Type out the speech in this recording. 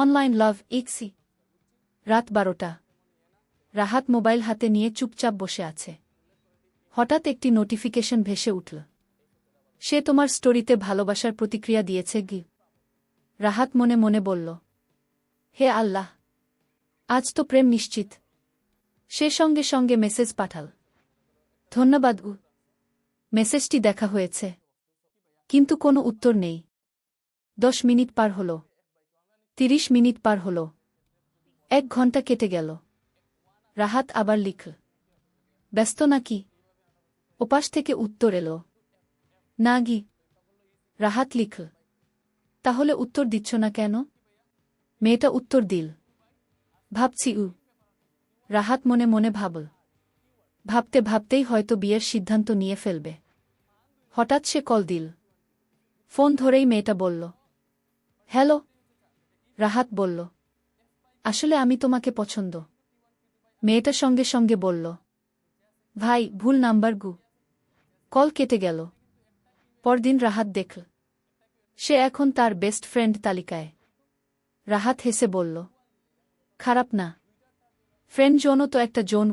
Online লাভ ICSI. রাত 12টা। Rahat mobile হাতে নিয়ে চুপচাপ বসে আছে। হঠাৎ একটি নোটিফিকেশন ভেসে উঠল। সে তোমার স্টোরিতে ভালোবাসার প্রতিক্রিয়া দিয়েছে গি। রাহাত মনে মনে বলল, হে আল্লাহ, আজ তো প্রেম নিশ্চিত। সে সঙ্গে সঙ্গে মেসেজ পাঠাল, ধন্যবাদ মেসেজটি দেখা হয়েছে, কিন্তু কোনো উত্তর নেই। 10 মিনিট পার হল, 30 মিনিট পার হল, 1 ঘন্টা কেটে গেল। রাহাত আবার লিখল, ব্যস্ত নাকি? ওপাশ থেকে উত্তর এলো, না গি। রাহাত লিখল, তাহলে উত্তর দিচ্ছ না কেন? মেয়েটা উত্তর দিল, ভাবছি। রাহাত মনে মনে ভাবল, ভাবতে ভাবতেই হয়তো বিয়ের সিদ্ধান্ত নিয়ে ফেলবে। হঠাৎ সে কল দিল। ফোন ধরেই মেয়েটা বলল, হ্যালো। রাহাত বলল, আসলে আমি তোমাকে পছন্দ। মেয়েটা সঙ্গে সঙ্গে বলল, ভাই, ভুল নাম্বার গু। কল কেটে গেল। পরদিন রাহাত দেখল, সে এখন তার বেস্ট ফ্রেন্ড তালিকায়। রাহাত হেসে বলল, খারাপ না, ফ্রেন্ড জোনও তো একটা জোন।